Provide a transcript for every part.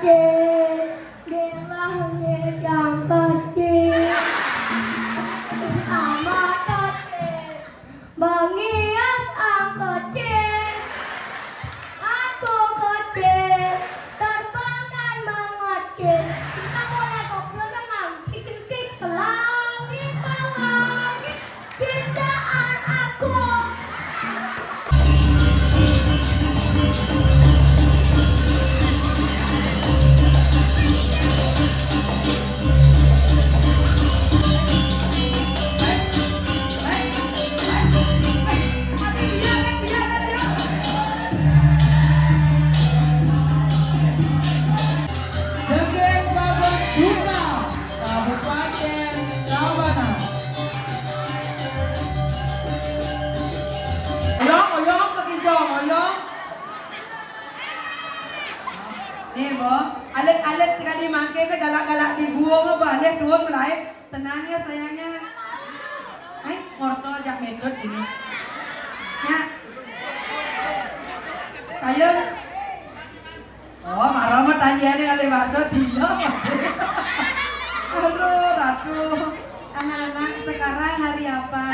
kecil, di langit yang kecil, amat kecil, menghias ang kecil. Aku kecil, terbang dan mengecil. Kita boleh ngobrol dengan titik pelangi pelangi ciptaan aku. Jengking Bagus Bunga, Kabupaten Tabanan. Oyong, kekincong, oyong. Nih, Bo, alit-alit sekali mangke teh galak-galak dibuang balik turun mulai. Tenang ya sayangnya. Hai, ngorto aja medot ini. Ya. Kayu. Oh, marah mah tanya nih kali bakso dia. Aduh. Anak-anak sekarang hari apa?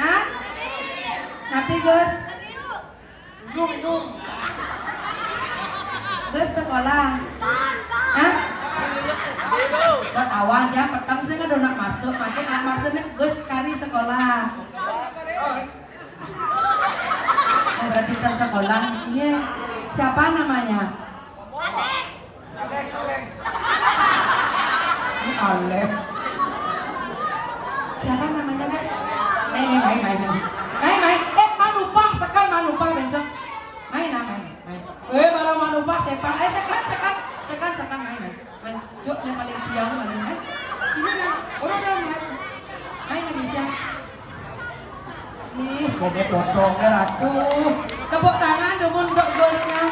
Hah? Tapi Gus? Gus sekolah? Hah? Buat awan ya, petang sih nggak nak masuk. Makin maksudnya Gus kari sekolah. Oh, berarti kan sekolah. Iya. Siapa namanya? Alex. Siapa namanya guys? Main. Manupah sekal manupah besok. Main. Barang manupah sepak. Sekan main. Jok yang paling biang main. Sini main. Udah main lagi siang. Nih, gede potongnya ratu. Tepuk tangan demun untuk bosnya.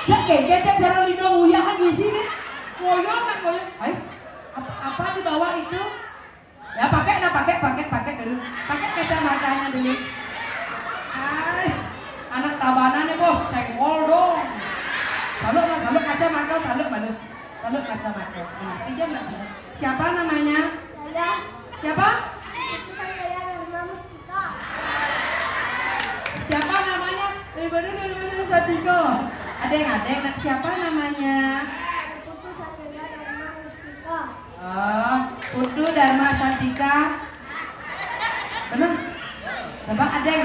Ya kayaknya cara lindung uyahan di sini. Ngoyong. Ais, apa di bawah itu? Ya pakai dulu. Pakai kacamatanya dulu. Ais, anak Tabanan nih bos, senggol dong. Salut kacamata, salut kacamata. Nanti jam nggak? Siapa namanya? Siapa? Siapa namanya? Bener Sadiko. Adeng, siapa namanya? Oh, Putu Dharma Santika. Bener? Coba adeng.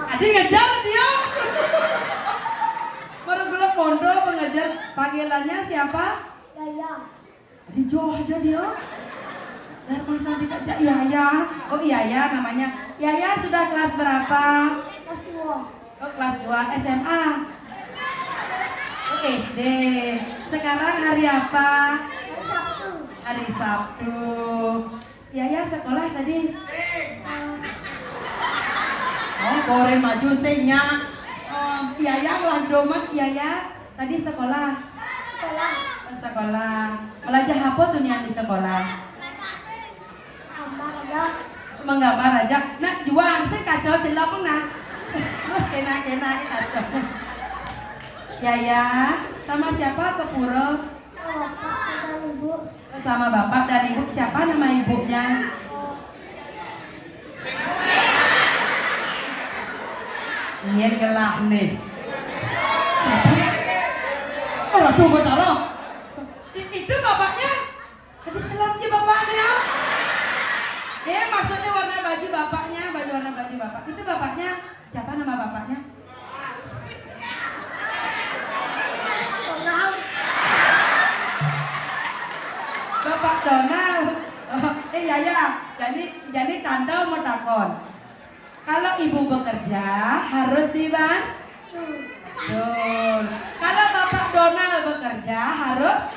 Adeng ngejar dia. Baru gelap pondok mengajar. Panggilannya siapa? Yaya. Di jauh aja dia. Dharma Santika Yaya. Oh Yaya namanya. Yaya sudah kelas berapa? Kelas 2. Oh kelas 2 SMA. Oh SD. Sekarang hari apa? Hari Sabtu. Yaya sekolah tadi? Oh korem maju sehnya. Yaya lah domat Yaya tadi sekolah. Sekolah. Belajar apa tuh nih di sekolah? Menggambar aja. Nak juang saya kacau celok nah. Terus kena ini kacau. Yaya sama siapa ke pura? Sama bapak dan ibu. Siapa nama ibunya? Iya gelah nih. Siapa? Orang tuh betara. Itu bapaknya. Tadi selamnya bapaknya. Maksudnya warna baju bapaknya, baju warna baju bapak. Itu bapaknya. Siapa nama bapaknya? Bapak Donald. Yaya. Jadi tante mau takon. Kalau ibu bekerja harus dibantu. Betul. Kalau Bapak Donald bekerja harus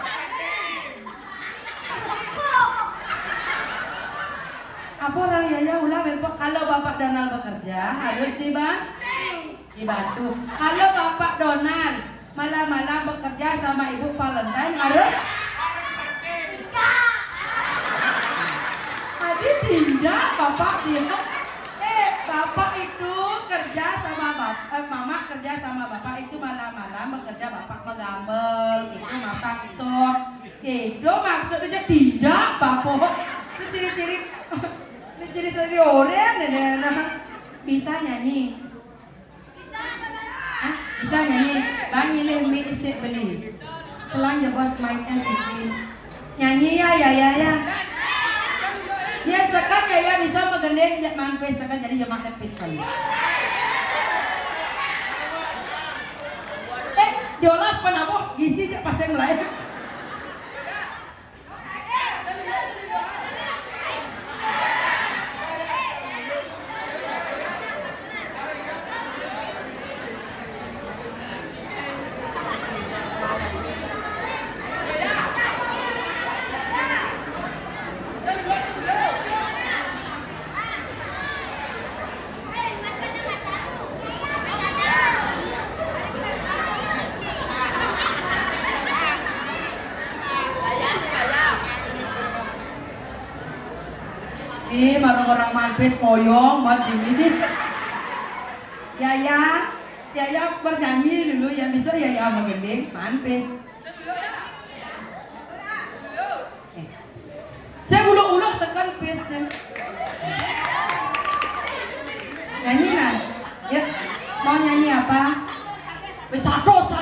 apa orang Yaya ulang Bapak. Kalau Bapak Donald bekerja harus dibantu. Kalau Bapak Donald malam-malam bekerja sama Ibu Valentine harus Adit Tinjak bapak dia. Bapak itu kerja sama mama kerja sama bapak itu malam-malam bekerja, bapak mengambel, itu masak sop. Itu maksudnya tinjak bapak. Ini ciri-ciri, ini ciri-ciri orang nih. Bisa nyanyi? Hah? Bisa nyanyi? Bang ini mie isi beli. Telang ya bos mainnya sih. Nyanyi ya. Ya sekat ya bisa mengendeng manpes sekat jadi jemaah nepes kali. Diolas panabo gizi je pasang lain. Orang manpes moyong buat ini. Yaya bernyanyi dulu ya, bisa Yaya mengendeng manpes. Saya ulung-ulung sekan pes deh. Nyanyi nah, ya mau nyanyi apa? Satos.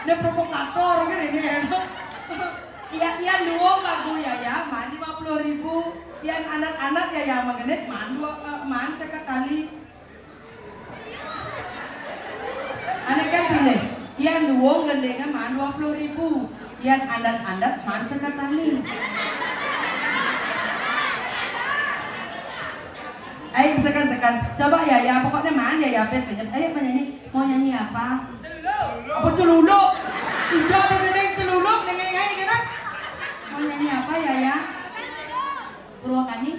Dia provokator kan ini. Iya luang lagu ya, man 50.000. Yang anak-anak ya mengenai man sekali. Anak kan pilih. Yang luang gendengan man 20.000. Yang anak-anak man sekali. Ayo sekan. Coba ya, pokoknya man ya pes aja. Ayo menyanyi. Mau nyanyi apa? Apa celuluk? Hijau ada gendeng celuluk dengan kan? Mau nyanyi apa ya? Purwakani?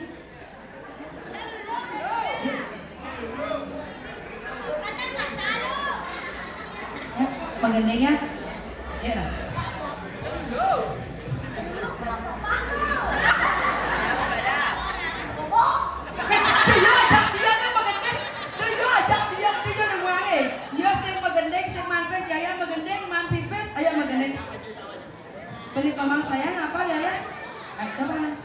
Ya, mengendengnya? Ya. Beli komang sayang apa ya? Ayo coba nah.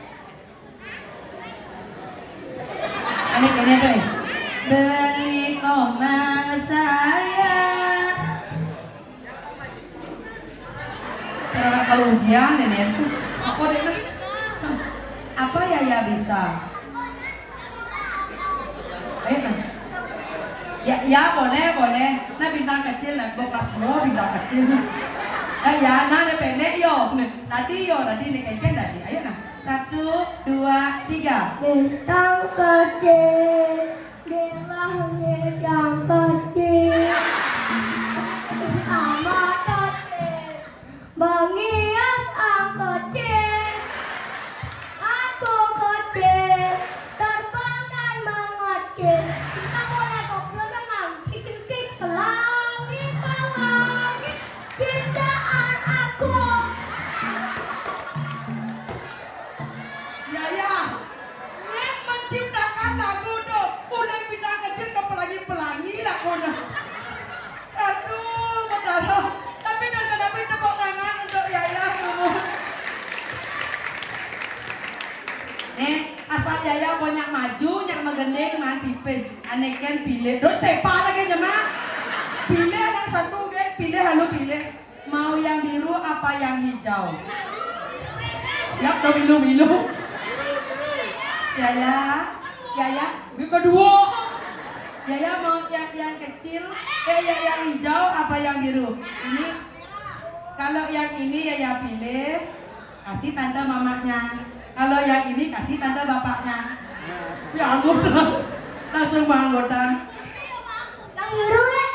Aneh deh. Beli komang sayang. Cara kalau ujian nenek tuh apa deh nah? Apa ya bisa? Ayo nah. Ya boleh. Nah bintang kecil lah, bekas bintang kecil. Ya, nah ada pendek yo. Tadi nih kayaknya tadi. Ayo nah. 1, 2, 3. Bintang kecil di langit yang kecil, amat kecil, menghias ang kecil. Aku kecil, terbang dan mengecil. Kita boleh ngobrol dengan pikir ke langit. Cintaan aku. Ya. Nek menciptakan lagu tuh. Mulai bintang kecil ke pelangi lah kona. Aduh, betul. Tapi kenapa tepuk tangan untuk Yaya dulu. Nek, asal Yaya banyak maju, yang mengendeng man pipis. Aneh kan pilih. Don't sepa lagi jemaah. Pilih anak satu kan, pilih. Mau yang biru apa yang hijau? Siap tuh bilu. Yaya, kedua. Yaya mau yang kecil, yang hijau apa yang biru? Ini, kalau yang ini Yaya pilih, kasih tanda mamanya. Kalau yang ini kasih tanda bapaknya. Ya ampun, langsung banggotan. Yang biru deh.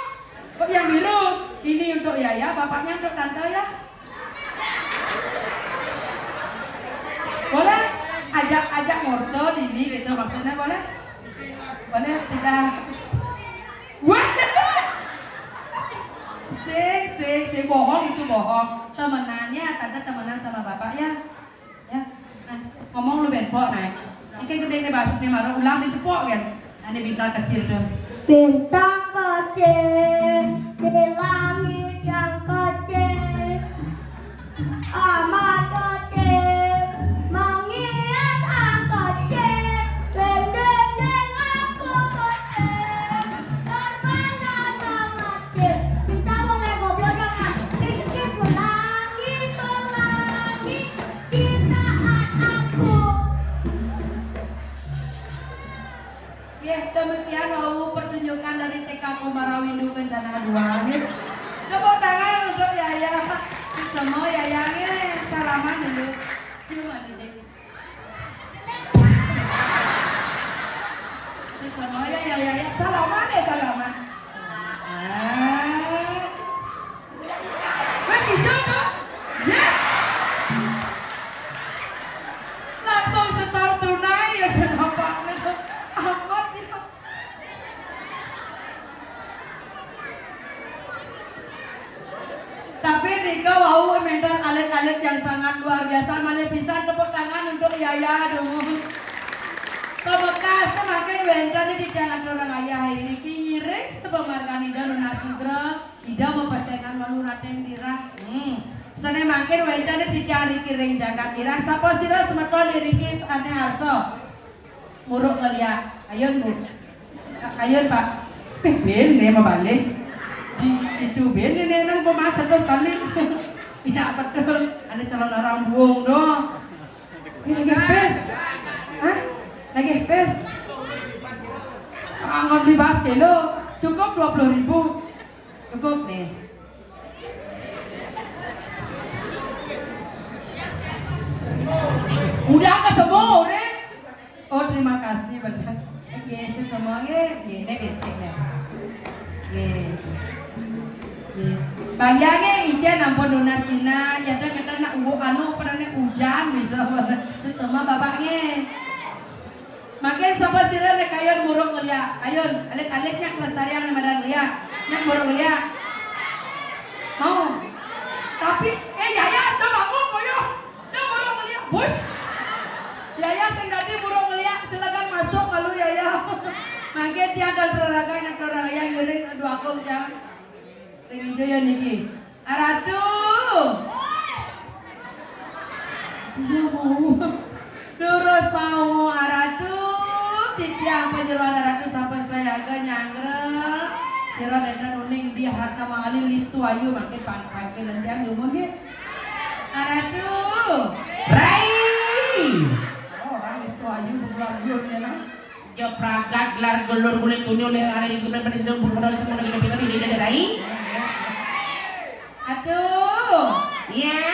Kok yang biru? Ini untuk Yaya, bapaknya untuk tante ya. Boleh? Ajak moto Dini gitu maksudnya boleh? Boleh tidak? Wah! Sik, bohong itu bohong. Temenannya, tante temenan sama bapak ya. Ya. Nah, ngomong lu benpok naik. Ini gede nih bahasa nih marah ulang dicepok kan. Ini bintang kecil tuh. Bintang kecil di langit yang kecil, amat kecil, menghias aku kecil, deng deng deng aku kecil, terbang kecil, cinta mulai goblok jangan pikir pelangi, cintaan aku. Ya, demikian lalu pertunjukan dari TK Komarawindu Kencana 2. Tepuk tangan untuk Yaya. Semua Yayanya salaman dulu. Cium adik. Semua Yaya salaman ya salaman. Weh hijau dong. Ya. Langsung setar tunai ya kenapa? Amat itu. Tapi Rika wow mental alit-alit yang sangat luar biasa. Malah bisa tepuk tangan untuk Yaya dong. Pemekas semakin wendra di jangan orang ayah ini ngiring sepemarkan ida luna sugra ida mau pasengan malu raten dirah. Sana makin wendra di jangan kiring jaga dirah. Sapa sira semeton diriki ane harso. Muruk ngeliat, ayun bu, ayun pak, ben nih mau balik, itu ben nih nang pemasak terus kali, iya betul, ada calon orang buang dong, ini lagi pes, hah, lagi pes, nggak beli basket lo, cukup 20.000, cukup nih. Udah ke semua udah. Oh terima kasih benar. Yes semuanya, ini bensinnya. Bayangnya ijen ampun donasinya, ya dah kita nak anu pernah hujan bisa semua bapaknya. Makin siapa sih rek ayun muruk ngeliat, ayun alik-aliknya kelestarian yang ada ngeliat, yang muruk ngeliat. Mau? Tapi Yaya dah bangun boyo, dah muruk ngeliat, boy. Yaya sendiri burung ngeliat silakan masuk lalu Yaya. Makin dia akan berolahraga nak olahraga yang giring dua aku jam. Ring hijau ya niki. Aratu. Dia mau. Terus mau Aratu. Tiang penjeruan Aratu sampai saya agak nyanggrek. Sira dan uning dia harta mangalin listu ayu makin pakai dan dia ngomong ya. Aratu. Rai. Orang listu ayu bergelur ya nang. Ya pragat gelar gelur kulit tunyo le ada di kemudian pada sedang bermodal semua lagi pintar ini jadi Rai. Aduh. Ya.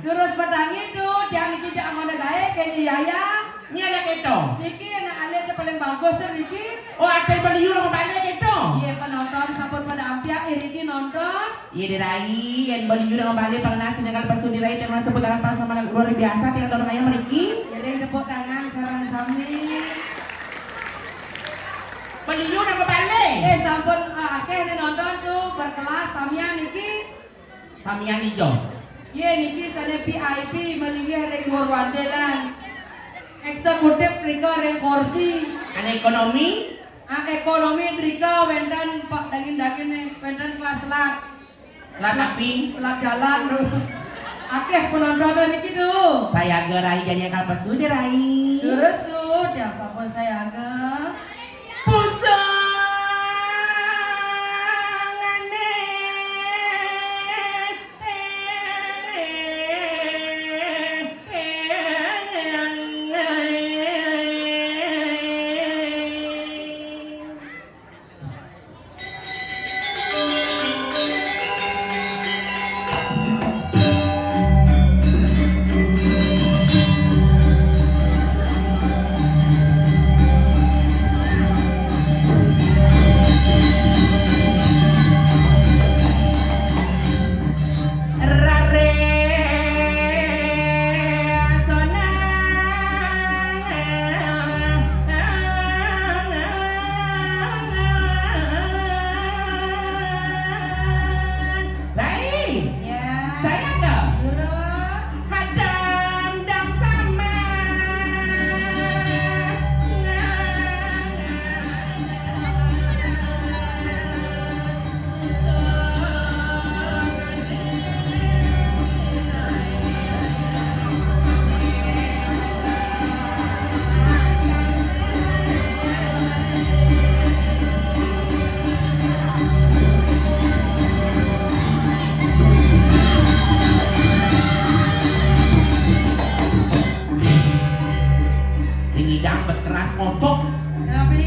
Terus petang itu yang niki jak amana gae kene Yaya. Ini ada keto. Niki anak alit paling bagus niki. Oh ada beli euro balik keto. Iya penonton sampun pada ampia iriki nonton. Iya di Rai yang beli euro balik pengenal cendegal pas di Rai termasuk putaran pas sama luar biasa tidak tahu namanya meriki. Iring tepuk tangan sarang sami. Beli euro balik. Sampun akeh nonton tuh berkelas samia niki. Samian hijau. Iya niki sana VIP melingih ring warwandelan. Eksekutif rika ring kursi. Ada ekonomi. Ekonomi rika wendan pak daging-daging nih wendan kelas selat. Selat tapi. Selat jalan tuh. Akeh penonton niki tuh. Saya gerai jadi akal pesu di Rai. Terus tuh yang sampun saya agak. idang berkeras kocok. Tapi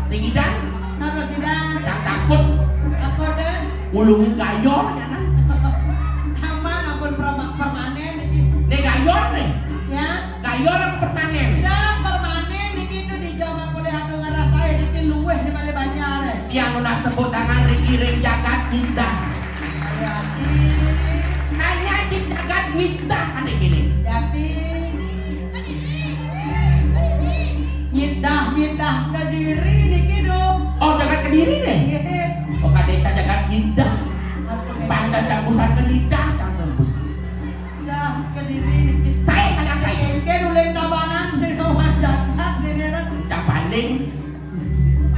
Sing idang apa sidang? yang takut Aku deh. ulungin gayor ya kan. Aman ampun permanen iki. Nih gayor nih. Ya. Gayor apa permanen? Dah permanen iki tuh dijawab oleh aku ngerasain iki luweh di mana banyak. Yang lunas tepuk tangan Riki Ring jagat indah. Jadi Hanya di jagat indah kan gini. nyidah ke diri niki dong. Oh jagat kediri nih. Nggih. Oh kadeca jagat indah. Pantas campusan ke lidah cang tembus. Dah ke diri niki. Saya kadang saya Engke ulin tabanan sing nomor jagat diriran. cang paling.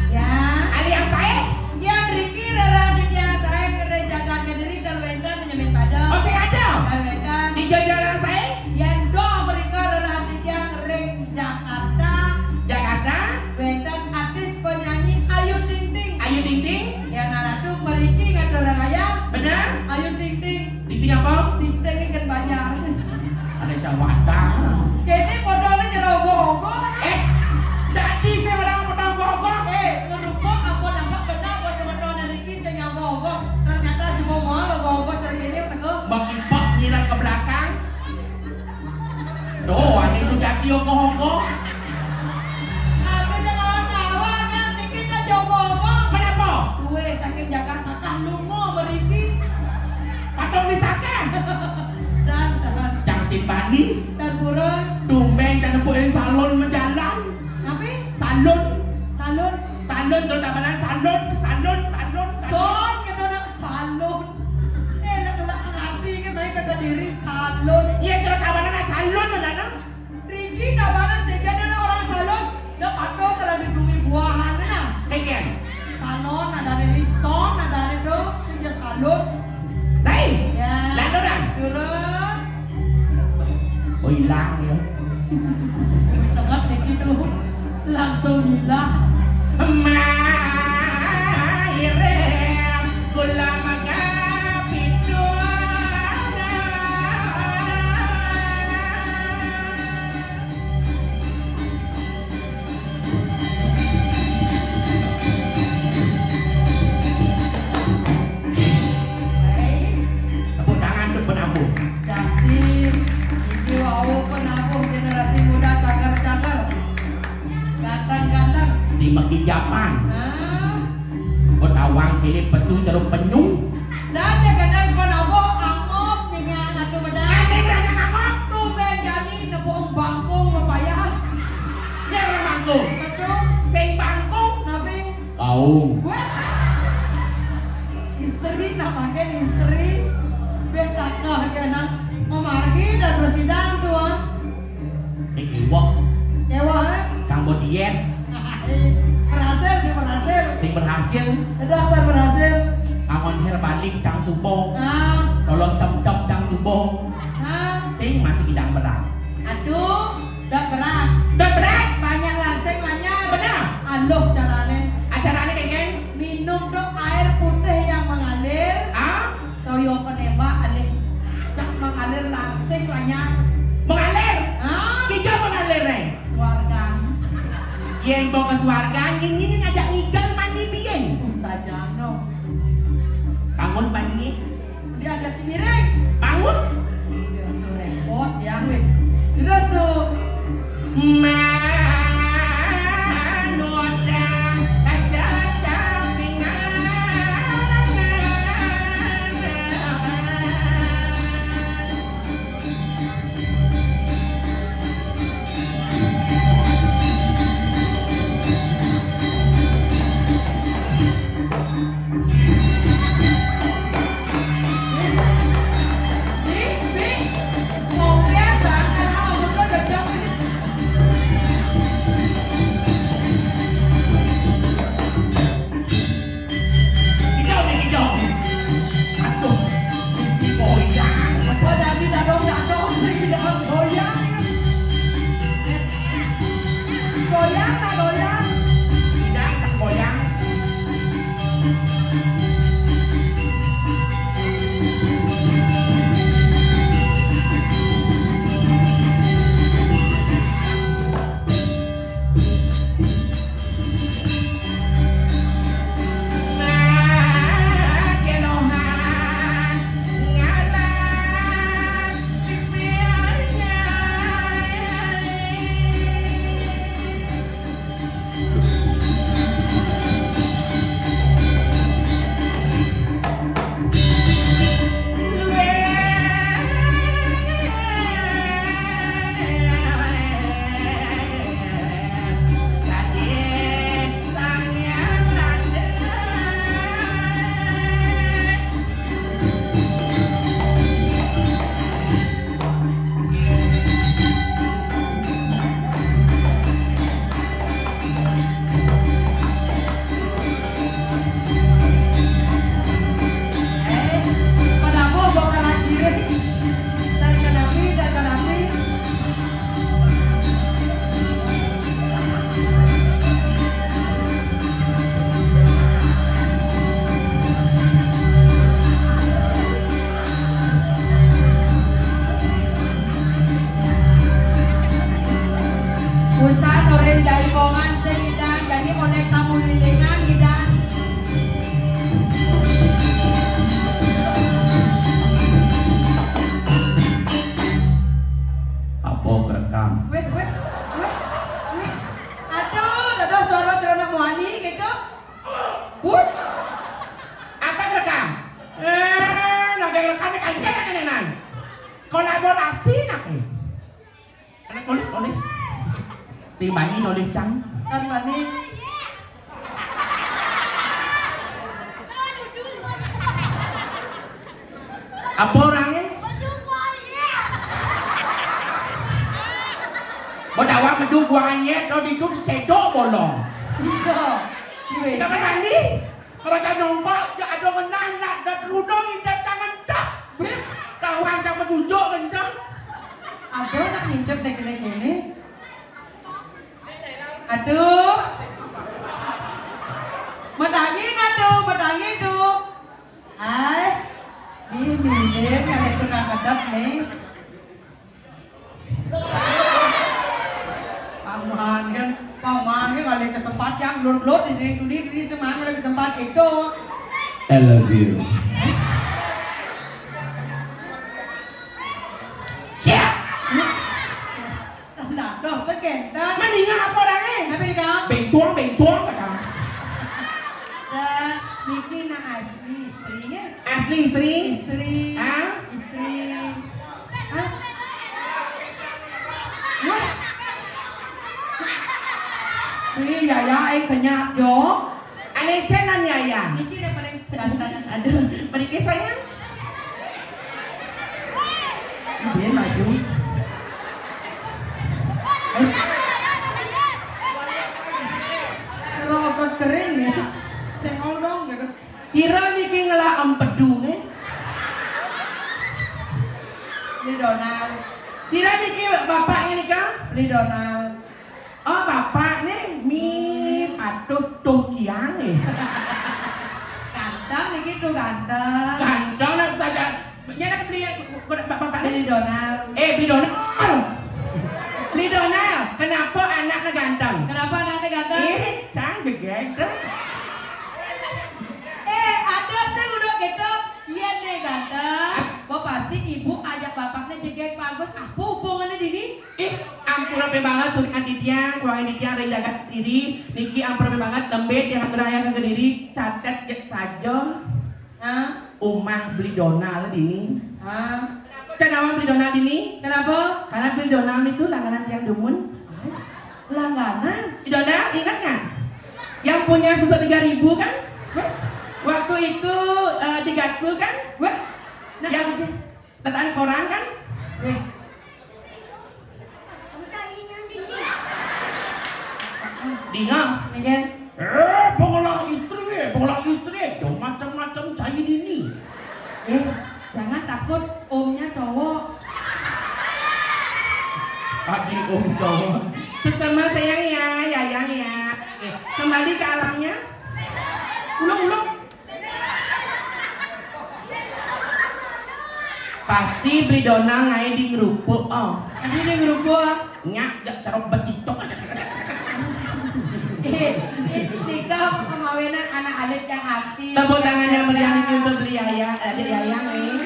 Ya. Alias saya. Ya Riki rara dunia saya ngere jagat ke diri dan wendan nyemin pada. Oh saya ada. Dan wendan Di jajaran saya. yang do mereka rara dunia ring Jakarta. Jakarta. Wendan artis penyanyi Ayu Ting Ting. Ayu Ting Ting. Yang naratu meriki ngadol ayam. Benar. Ayu Ting Ting. Ting Ting apa? Ting Ting ikan banyak. Ada cawata. Kini modalnya nyerogoh-ogoh. Dadi saya orang potong gogok. Ngerumpuk ampun nampak benar bos sebenarnya Riki saya nyogoh-ogoh. Ternyata si Momo logoh-ogoh tergini tengok. Makin pok nyiram ke belakang. Tuh, ini sudah gogok. Apa jangan awalnya Riki tak jogoh-ogoh. Kenapa? Duwe saking Jakarta lungo meriki. Patong misalkan. Dan Cang simpani. burung. Tumben cang nepuin salon menjalan. Tapi Salon. salon. Salon tuh tabanan salon. Son kita nak salon. Nak ngerti kan mereka ke diri salon. Iya tuh tabanan salon nana. Riki nak mana saja ada orang salon. Dah patuh salah ditumi buahan na. Kayak Salon ada dari son ada dari do saja salon. Lai. Ya. Lalu dah. Terus. Oh hilang ya. Tengah Riki tu langsung hilang. Mairem kula magapituna. Tepuk tangan untuk penabung. Jadi iki wau penabung generasi muda cagar-cagar. Ganteng-ganteng. Si Meki Japan. Nah. Buat awang pilih pesu ceruk penyung. Dan kadang penabung angop nyenyak atau bedak. Ada berada ngangop. Tumben jadi nebong bangkung mempayas. Dia orang mangkung. Betul. Sing bangkung. Nabi. Kaung. Gue. Istri namanya istri. Bedak kena. Memargi dan bersidang tuan. Iwak. Ewa. Kang Bodien. Berhasil dia berhasil. Sing berhasil. Sudah tak berhasil. Kangon her balik cang subo. Nah. Tolong cem-cem cang subo. Nah. Sing masih bidang berat. Aduh. Dah berat. Udah berat. Banyak langsing lanyar. Benar. Aduh caranya. Acaranya kayak gini. Minum dong air putih yang mengalir. Ah? Toyo penembak alir. Cak mengalir langsing lanyar. Mengalir. Ah. Kita mengalir nih. Suargan. Yen bawa ke swarga, ingin ngajak ngigal mandi bien. Saja no. Bangun mandi. Dia ada pinggiring. Bangun. Dia tu repot ya weh. Terus tuh. Manoda kaca Hijau nih hijau. Aduh, isi goyang. Oh dari dadong sih dalam goyang. Goyang tak goyang. Tidak tak goyang. Urusan orang jaipongan segidan jadi oleh tamu lilingan gidan. Apa kerekam? Weh. Aduh, suara cerana muani gitu. Apa kerekam? Naga kerekam ni kangen. Kolaborasi nak Oleh. Si Mani oleh Cang. Kan mani. Apa orangnya? Berdakwah menuju buangannya, kalau itu dicedok bolong. Ijo. Kita mandi. Mereka nongkok, ya ada menanak dan rudong indah tangan cak. Kawan cak menunjuk kencang. Aduh, nak ngintip deh gini. Aduh. Medangin tuh. Hai. Ini milir kalau tukang kedap nih. Paman kan kalau kesempat yang lur di semangat kalau kesempat itu. I love you. Siap. Nah, doh sekentan. Mendingan apa orangnya? Apa ni kau? Bencong kata. Dan Niki nak asli istrinya. Asli istri. Istri. Hah? Istri. Hah? Wah. Ini Yaya ai kenyat jo. Aneh cenan ya. Niki dah paling ganteng. Aduh, beri sayang. Biar maju. Kalau otot kering ya, sengol dong gitu. Sira niki ngelah empedu Beli Donald, Sira niki bapaknya nikah. beli Donald. Oh bapak nih, mi patuh tuh kiang Ganteng nih gitu ganteng. Ganteng lah saja. Nyala beli bapak Beli nih. Donald. Beli Donald. Beli Donald. Kenapa anaknya ganteng? Kenapa anaknya ganteng? Cang jegek. Ada saya udah gitu. Iya nih ganteng. Wah pasti ibu ajak bapaknya jegek bagus. Apa hubungannya Dini? Ampun apa banget sulit Aditya, kurang Aditya ada jaga diri. Niki ampun apa banget lembet yang beraya ke diri. Catat saja. Hah? Umah beli Donald ini. Hah? Kenapa beli Donald ini? Kenapa? Karena beli Donald itu langganan tiang dumun. Langganan. Donald ingat nggak? Yang punya susu 3.000 kan? Waktu itu di Gatsu kan? Wah, nah, Yang tetaan koran kan? weh, Kamu cariin yang Dini. Dengar. Miguel, Pengolah istri, dong macam-macam cair ini. jangan takut omnya cowok. Adik om cowok. Sesama sayang ya, Yayang ya. Kembali ke alamnya. Ulung. Pasti beli donang ngai di ngerupuk. Nanti dia ngerubah. Nyak, cara becitok aja. Nikah kemawinan anak alit yang aktif. Tepuk tangan yang meriah ini untuk beli Yayang, adik Yayang nih.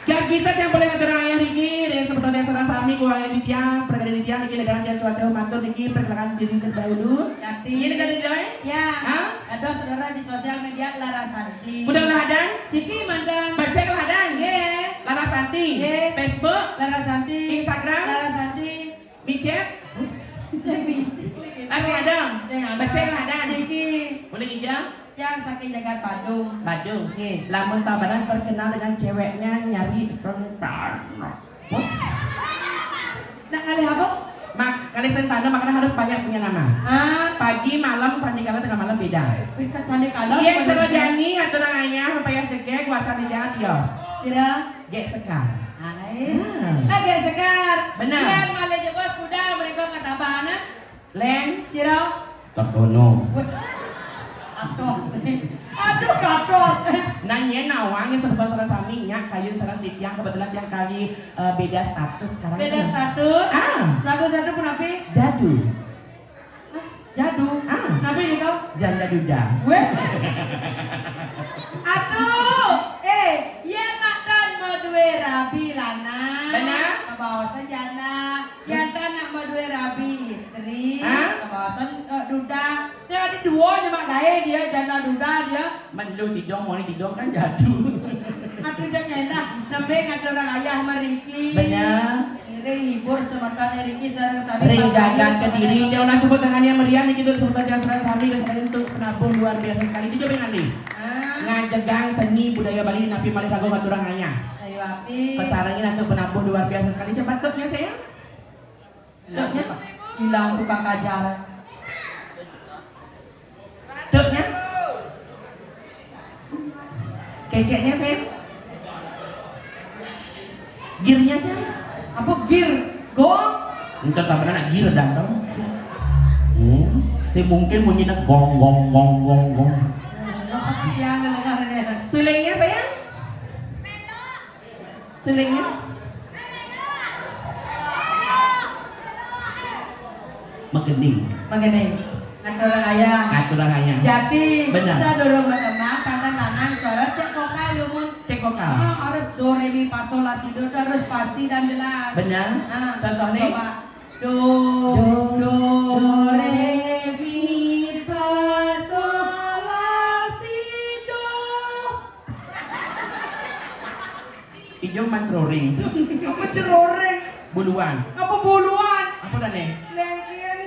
Dan kita yang boleh ngatur ayah Riki, dan seperti yang serang sami kuang Aditya, pergerakan Aditya, Niki negara dan cuaca mantul Niki perkenalkan diri terdahulu. Yakti. Ini negara Aditya? Ya. Hah? Ada saudara di sosial media Larasanti. Udah lahadan? Siki mandang. Basek lahadan? Ye. Larasanti? Ye. Facebook? Larasanti. Instagram? Larasanti. Micet? Saya bisik. Masih ada? Basek lahadan? Siki. Boleh hijau? Yang sakit jagat Badung. Badung. Ye. Lamun Tabanan terkenal dengan ceweknya nyari sentana. Nak kali apa? Kali sentana makanya harus banyak punya nama. Pagi, malam, sandikala, tengah malam beda. Ikat sandi kala. Iya, cara jani atau ayah supaya cegek kuasa di jalan tios. Sira. Gek sekar. Ais. Agak sekar. Benar. Yang malah jebos kuda mereka kata bahana. Len. Sira. Terdono. Katos. Aduh katos. Nanya nawangnya serba-serba saminya kayun serang yang kebetulan yang kali beda status sekarang. Beda ini. status. Ah. Lagu satu pun apa? Jadu. Jadu. Nabi ni kau. Janda duda. Weh. Aduh. Ya nak dan madue rabi lana. Benar? Kebawasan jana. Ya dan nak madue rabi istri. Kebawasan duda. Dia ada dua je mak lain dia jana duda dia. Melu tidong, mau tidong kan jadu. Aduh jangan enak. Nambe ngata orang ayah Mariki. Benar. Ini hibur sematanya Riki sareng sami. Ring jagat Kediri. Dia ulah sebut tangannya meriah nih gitu sebut aja sareng sami kesalahan untuk penabuh luar biasa sekali. Itu coba nanti. Ngajegang seni budaya Bali napi malih rago katurang ayah. Ayo api. Pesarangin untuk penabuh luar biasa sekali. Cepat tuknya sayang. Tuknya. Hilang tukang kajar. Tuknya. Keceknya sayang. Girnya sayang. Apa gear? Gong? Entar tak pernah nak gear dan tau. Saya mungkin bunyinya gong gong gong gong gong. Yang dengar ini. Selingnya sayang? Selingnya? Mengening. Mengenai ngata orang ayah. Ngaturang ayah. Jadi Benar. saya dorong berkembang tangan tangan suara cek vokal yumun. Cek vokal. Harus do re mi fa sol la si do harus pasti dan jelas. Benar. Contohnya? Coba. Do re mi fa sol la si do. Ijo mancroring. Apa ceroreng? Buluan. Apa buluan? Apa dah nih? Lengkin.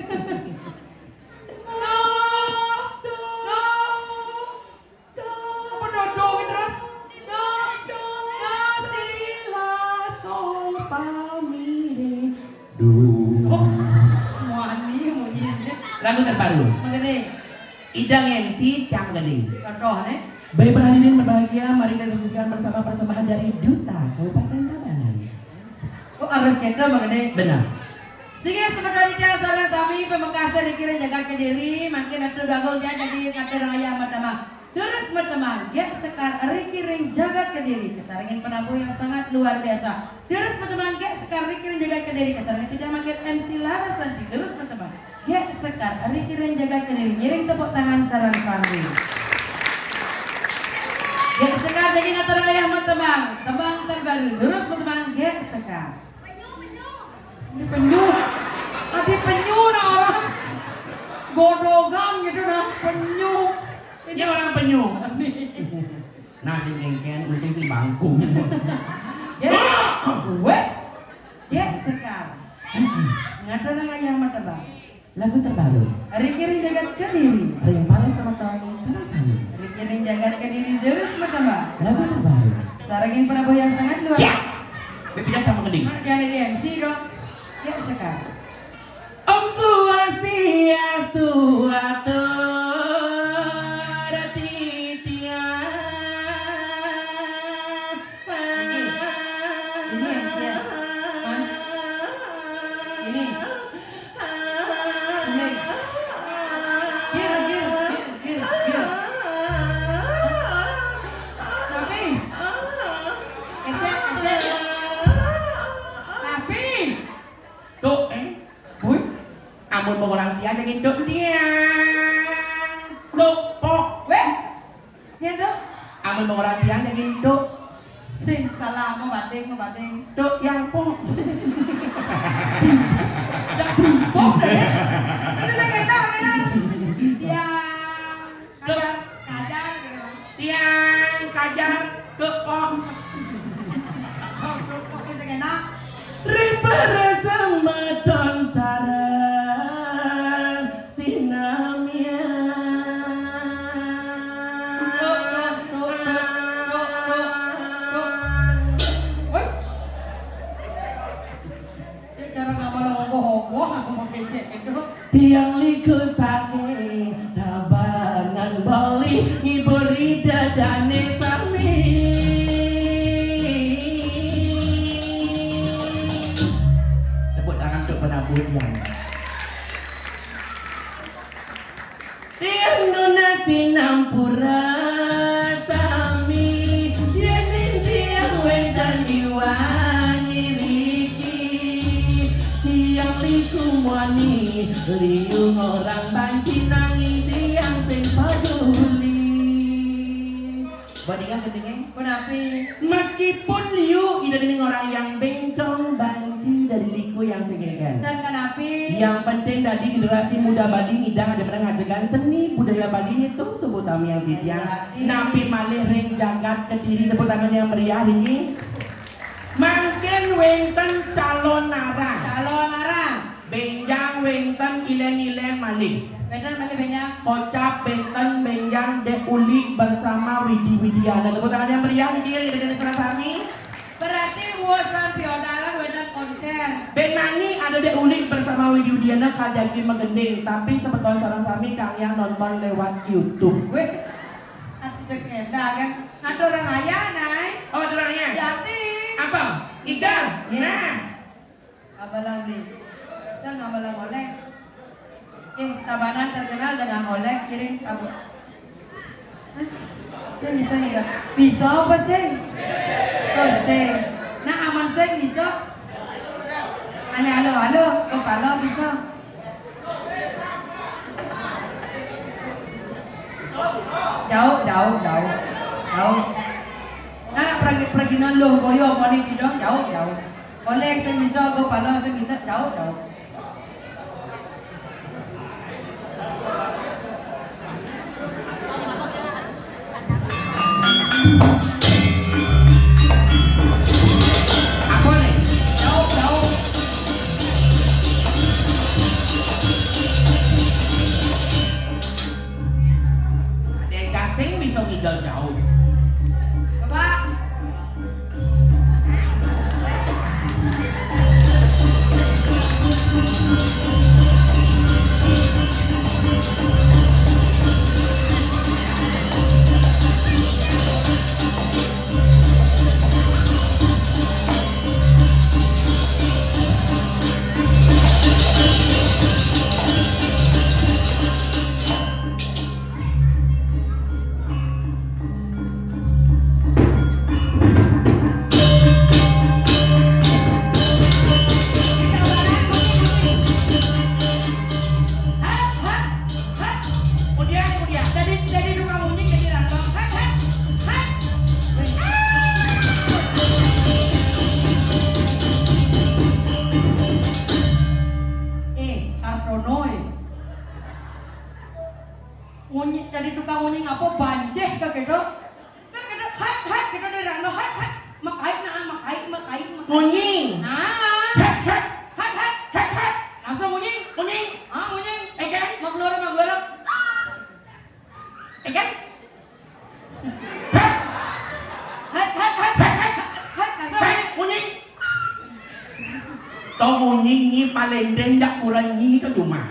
Apa dodo terus? Lagu terbaru. Mengenai Idang MC Cam Gading. contoh nih. Baik hadirin berbahagia, mari kita saksikan bersama persembahan dari Duta Kabupaten Tabanan. Oh harus kita mengenai. Benar. Sehingga sebenarnya dia sarang sami pemengkasa dikira jaga kediri, makin atu dago dia jadi kata raya matama. Terus teman dia sekar rikiring jaga kediri, kesarangin penabuh yang sangat luar biasa. Terus teman dia sekar rikiring jaga kediri, kesarangin tidak makin MC Laras nanti. Terus teman dia sekar rikiring jaga kediri, ngiring tepuk tangan sarang sami. Dia sekar jadi kata raya matama, tembang terbaru. Terus teman dia sekar. Ini penyu, tadi penyu nah orang godogan gitu nah penyu. Ini orang penyu. Nasi jengken, mungkin si bangkung. Ya, gue, ya sekarang. Ngata nang ayam mata bang. Lagu terbaru. Hari kiri jagat kediri. Ring paling sama tahun Sarasani. Hari kiri jagat kediri terus mata bang. Lagu terbaru. Sarangin penabuh yang sangat luar. Ya. Bepijak sama Gading. Jangan di MC dong. Ya sekarang. Om Swastiastu. Amun mengurang dia jadi duk tiang duk pok Weh, ya dok. amun mengurang dia jadi duk Sing salah mau banding duk yang pok jadi pok deh. Ini lagi enak. tiang kajar duk pok Pok itu enak. ripara sama ton sarang sinamia Woi. Ya cara ngomong hobo-hobo aku mau kecek itu. tiang liku sake tabanan Bali ngiburi dadane sami tepuk tangan untuk penabuh yang tiang nuna sinampura sami yenin tiang wedan iwangi riki tiang liku wani liung orang banci sinangi tiang sing peduli. Bandingan ketingin. Kenapa? Meskipun liu ida dengan orang yang bencong banci dari liku yang segegan. Dan kenapa? Yang penting tadi generasi muda Bali ngidang ada pernah ngajakan seni budaya Bali itu sebut kami yang vidya. Napi malih ring jagat kediri tepuk tangan yang meriah ini. Mangken wenten calon narang. Calon arang. Benjang wenten ilen-ilen malih. Benar malih banyak. Kocap benten benjang dek ulik bersama Widi Widiana. Tepuk tangan yang meriah nih kiri dari sana kami. Berarti wusan piodalan wedan konser. Ben Mani ada dek ulik bersama Widi Widiana kajaki megending. Tapi sebetul sarang sami kang yang nonton lewat YouTube. Weh, atuh keda kan. Ada orang ayah nai. Oh derangnya. Jadi. Apa? Ikan. Nah. Abalang di. Saya ngabalang oleh. Tabanan terkenal dengan oleh kiring abu. Saya bisa nggak? Bisa apa sih? Oh sih. Nah aman sih bisa. Ane halo, kepala bisa. Jauh. Nah perginan lo boyo moni didong jauh. Oleh saya bisa, kepala saya bisa jauh. Apa nih? Jauh. Ada yang casing bisa ngidal jauh. Coba. Kemudian. Jadi tukang unying jadi rantong. Tartono unying jadi tukang unying apa banceh ke gitu. Kan gitu hat gitu di rantong hat. Makai. Munying. Nah. Hat. Langsung unying. Munying. Unying. Ikan. Maglorok. Ikan. Hat. Langsung unying. Munying. Tau munying ni palendeng jak kurang ni tu cuma.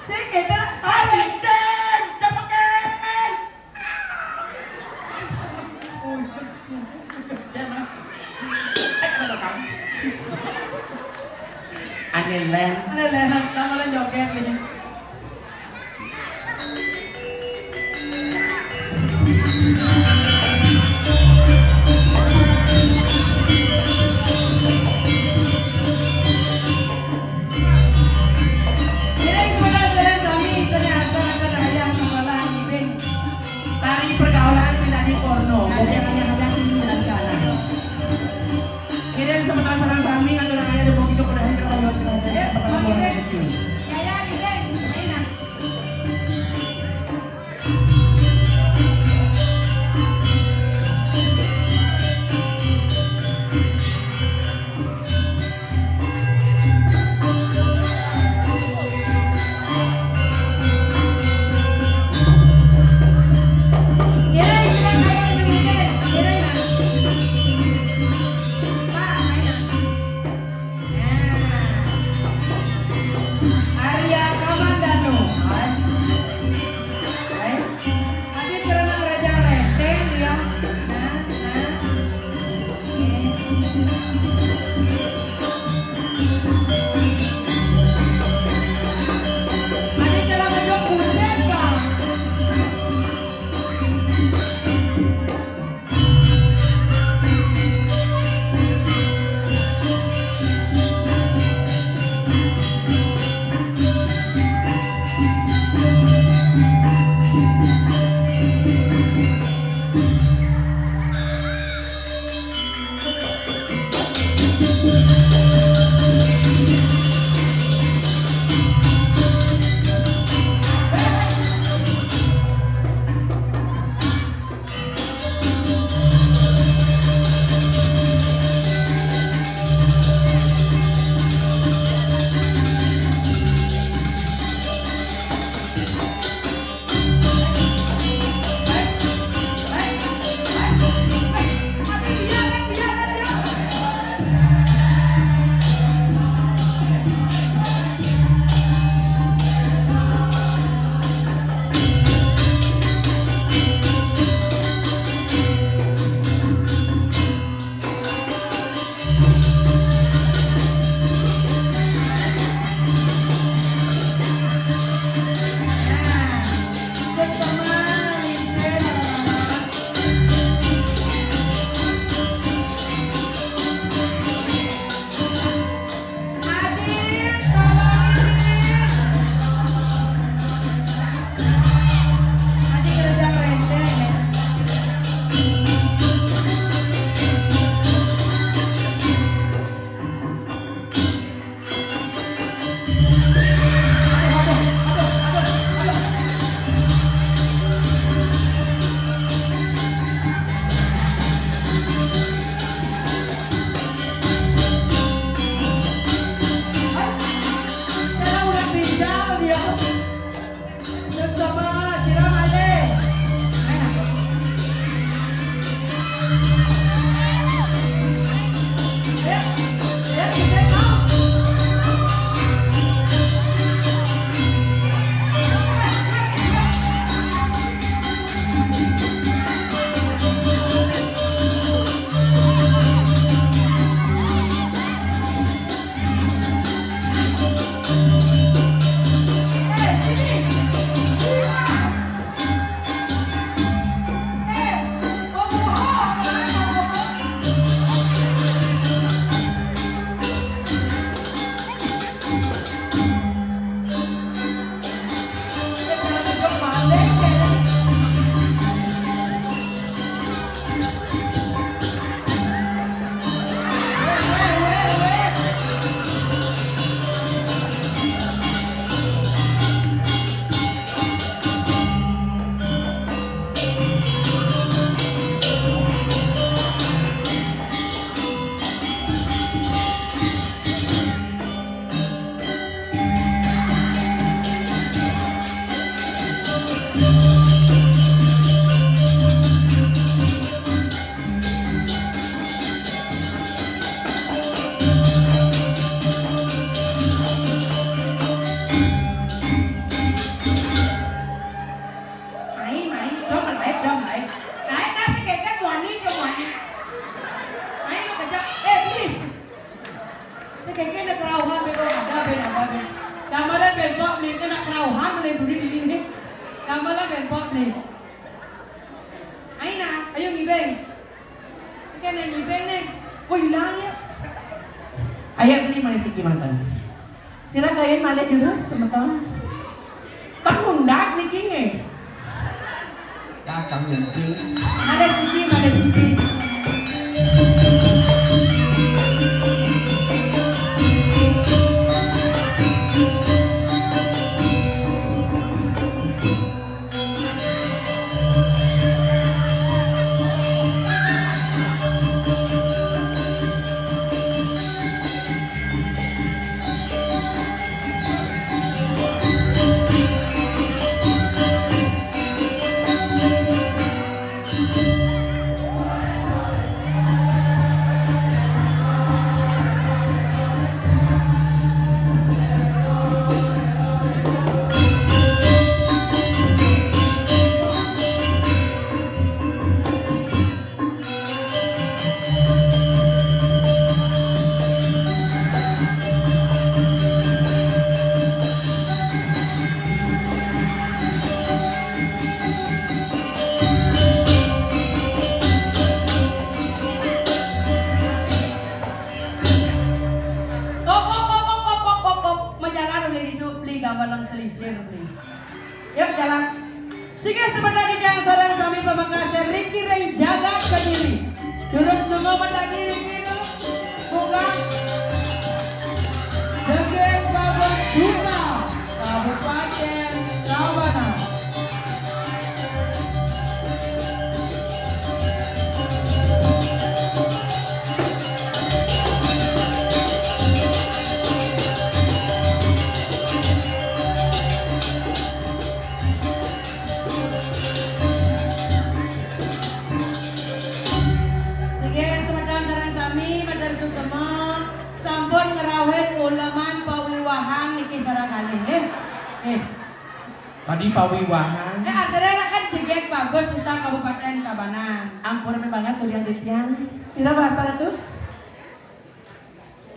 Saya kira Palendeng, cepakan. Aneh len. Nama joget ini. Tari pergaulan tidak di porno. Bukan hanya dan kalah. Kira sebentar sarang kami antara ayah dan bukit kepada yang Ayah beli Malaysia gimana? Sira kain malah jurus sementara. Bangun dak nih kini. Dasar nyempil. Ada siki. Walang selisir nih. Yuk jalan. Sige sebentar di dalam sarang sami pamangkasa Ricky Ray Jagat Kediri. Terus nunggu lagi Ricky. Bukan malih. Tadi pawiwahan. Akhirnya kan jegek bagus tentang Kabupaten Tabanan. Ampun banget Surya Dityan. Sira bahasa tuh?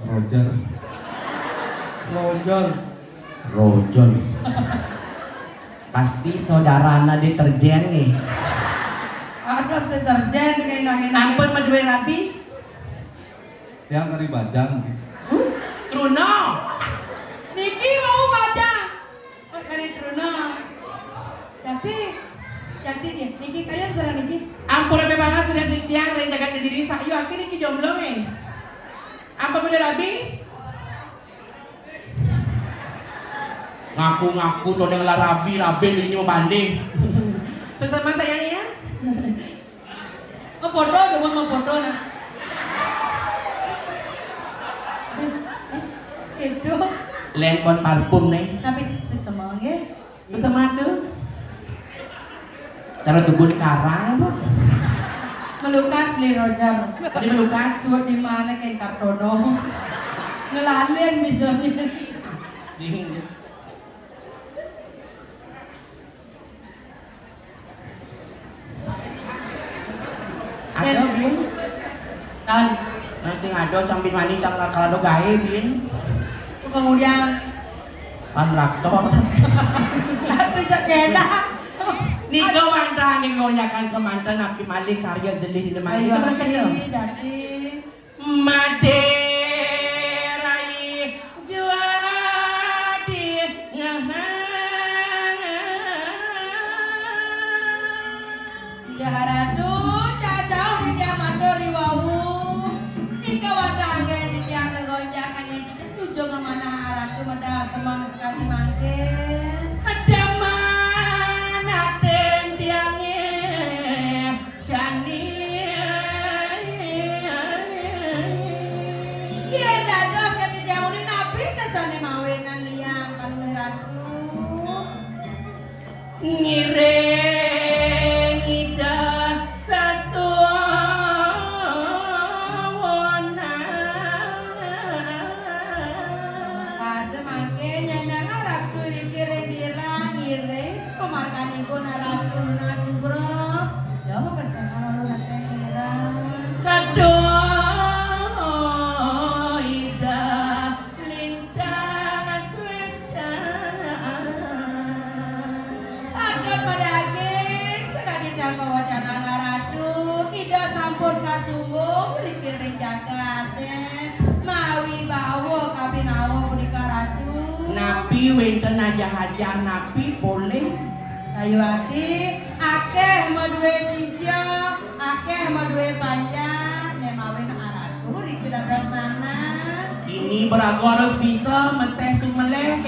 Roger. Rojon. Pasti saudarana deterjen nih. Ada deterjen kayak nangin. Ampun madue rabi. Yang kari bajang. Truno. Niki mau baca. Kari Truno. Tapi cantik ya. Niki kalian serang Niki. Ampun banget Surya Dityan yang jaga ke diri sayu akhirnya ki jomblo nih. Apa madue rabi? Ngaku-ngaku tuh yang rabi ini mau banding. Sesama sayangnya. Mau foto, cuma mau foto nah. Itu. Lempon parfum nih. Tapi sesama ya. Sesama tuh. Cara tugun karang apa? Melukat beli Roger. Tadi melukat. Suat di mana kayak Kartono. Ngelalin misalnya. Sing. Ada bin. Kan. Nasi ngado campin mani cang kalado gae bin. Kemudian. Kan lakto. Tapi jak kena. Niko mantan ngonyakan ke mantan api malih karya jelih di depan itu mereka dong. Jadi. Maderai juadi Siharatu cacau di dia mandor di wawu. Nika wadangan di dia kegonjakan yang tidak tujuh kemana arahku mada semang sekali makin. ada mana tendiange jani. Iya dados kan di dia udah nabi kesana mawenan liang kan meratu. Ngireng ida sasuwana. Asa makin nyandang arah tu dikira dirang iris pemarkan ibu naratu nasubro. Ya mau pesan kalau nanti dirang. Kadoh ida lintang asweca. Ada padaging sekali dalam wacana naratu kita sampun kasumbung dikira jakate mawi bawa kabinawa punika ratu. Napi wenten aja hajar napi boleh. Ayo ati, akeh madue sisya, akeh madue panjang, nemawe na aratu, dikira nana. Ini beragu harus bisa meseh sumeleh